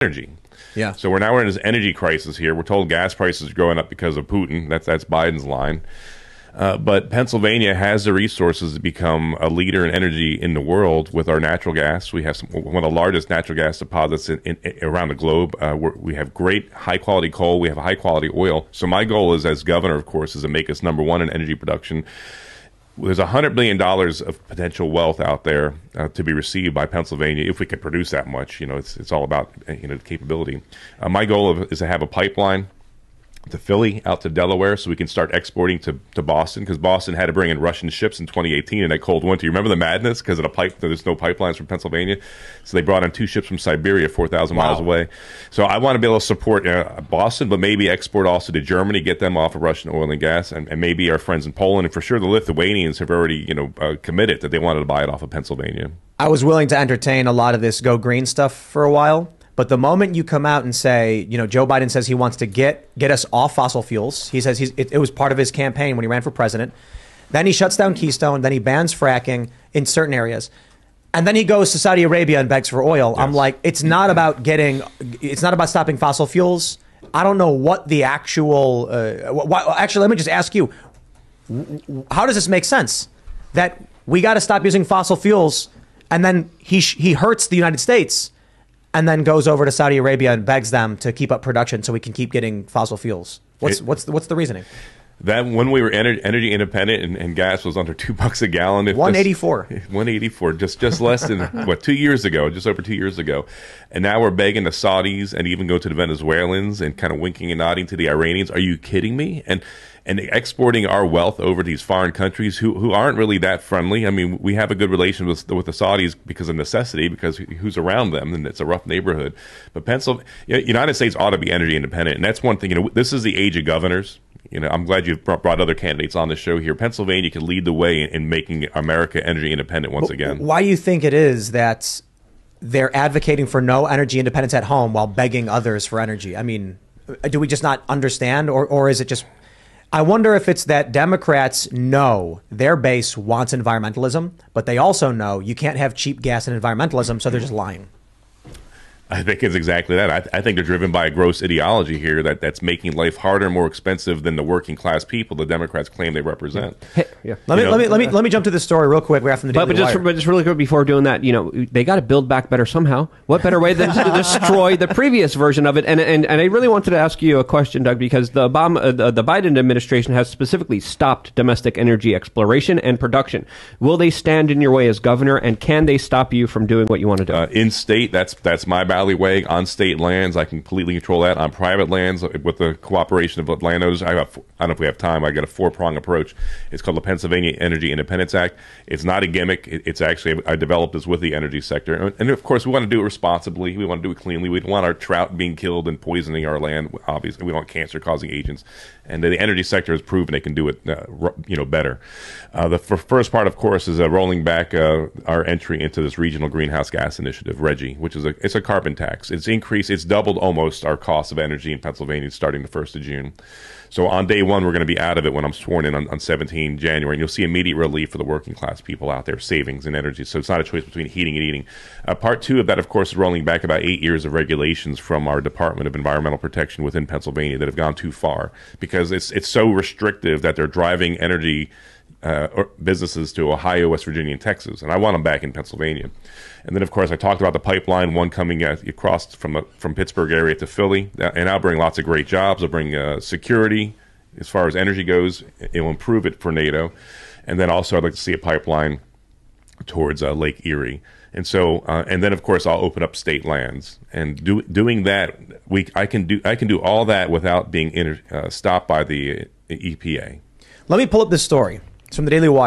energy. Yeah. So we're in this energy crisis here. We're told gas prices are going up because of Putin. That's Biden's line. But Pennsylvania has the resources to become a leader in energy in the world with our natural gas. We have one of the largest natural gas deposits around the globe. We have great high-quality coal. We have high-quality oil. So my goal is, as governor, of course, is to make us number one in energy production. There's $100 billion of potential wealth out there to be received by Pennsylvania if we could produce that much. You know, it's all about the capability. My goal is to have a pipeline to Philly, out to Delaware, so we can start exporting to Boston, because Boston had to bring in Russian ships in 2018 in that cold winter. You remember the madness because of there's no pipelines from Pennsylvania, so they brought in 2 ships from Siberia, 4,000 miles away. So I want to be able to support Boston, but maybe export also to Germany, get them off of Russian oil and gas, and maybe our friends in Poland, and for sure the Lithuanians have already committed that they wanted to buy it off of Pennsylvania. I was willing to entertain a lot of this go green stuff for a while. But the moment you come out and say, Joe Biden says he wants to get us off fossil fuels. He says it was part of his campaign when he ran for president. Then he shuts down Keystone. Then he bans fracking in certain areas. And then he goes to Saudi Arabia and begs for oil. Yes. I'm like, it's not about stopping fossil fuels. I don't know what the actual, actually, let me just ask you, how does this make sense? That we got to stop using fossil fuels, and then he hurts the United States, and then goes over to Saudi Arabia and begs them to keep up production so we can keep getting fossil fuels. What's the reasoning? That when we were energy independent and gas was under $2 a gallon, 184, just less than 2 years ago, just over 2 years ago, and now we're begging the Saudis and even go to the Venezuelans and kind of winking and nodding to the Iranians. Are you kidding me? And exporting our wealth over to these foreign countries who aren't really that friendly. I mean, we have a good relation with the Saudis because of necessity, because who's around them, and it's a rough neighborhood. But United States ought to be energy independent, and that's one thing. This is the age of governors. I'm glad you've brought other candidates on the show here. Pennsylvania can lead the way in making America energy independent once again. Why do you think it is that they're advocating for no energy independence at home while begging others for energy? I mean, do we just not understand, or is it just... I wonder if it's that Democrats know their base wants environmentalism, but they also know you can't have cheap gas and environmentalism, so they're just lying. I think it's exactly that. I think they're driven by a gross ideology here that's making life harder and more expensive than the working class people the Democrats claim they represent. Yeah. Let me jump to this story real quick. We're after the Daily Wire. But just really quick before doing that, they got to build back better somehow. What better way than to destroy the previous version of it? And I really wanted to ask you a question, Doug, because the Biden administration has specifically stopped domestic energy exploration and production. Will they stand in your way as governor, and can they stop you from doing what you want to do? In state, that's my alleyway. On state lands, I can completely control that. On private lands, with the cooperation of landowners, I don't know if we have time. I got a 4-prong approach. It's called the Pennsylvania Energy Independence Act. It's not a gimmick. It's actually, I developed this with the energy sector, and of course, we want to do it responsibly. We want to do it cleanly. We don't want our trout being killed and poisoning our land. Obviously, we don't want cancer-causing agents, and the energy sector has proven they can do it, better. The first part, of course, is rolling back our entry into this regional greenhouse gas initiative, RGGI, which is it's a carbon tax. It's doubled almost our cost of energy in Pennsylvania starting the 1st of June. So on day one, we're going to be out of it when I'm sworn in on 17 January. And you'll see immediate relief for the working class people out there, savings in energy. So it's not a choice between heating and eating. Part 2 of that, of course, is rolling back about 8 years of regulations from our Department of Environmental Protection within Pennsylvania that have gone too far, because it's so restrictive that they're driving energy businesses to Ohio, West Virginia, and Texas, and I want them back in Pennsylvania. And then, of course, I talked about the pipeline, one coming across from Pittsburgh area to Philly, and I'll bring lots of great jobs. I'll bring security as far as energy goes. It will improve it for NATO, and then also I'd like to see a pipeline towards Lake Erie. And so, and then, of course, I'll open up state lands, and doing that, I can do all that without being stopped by the EPA. Let me pull up this story. It's from the Daily Wire.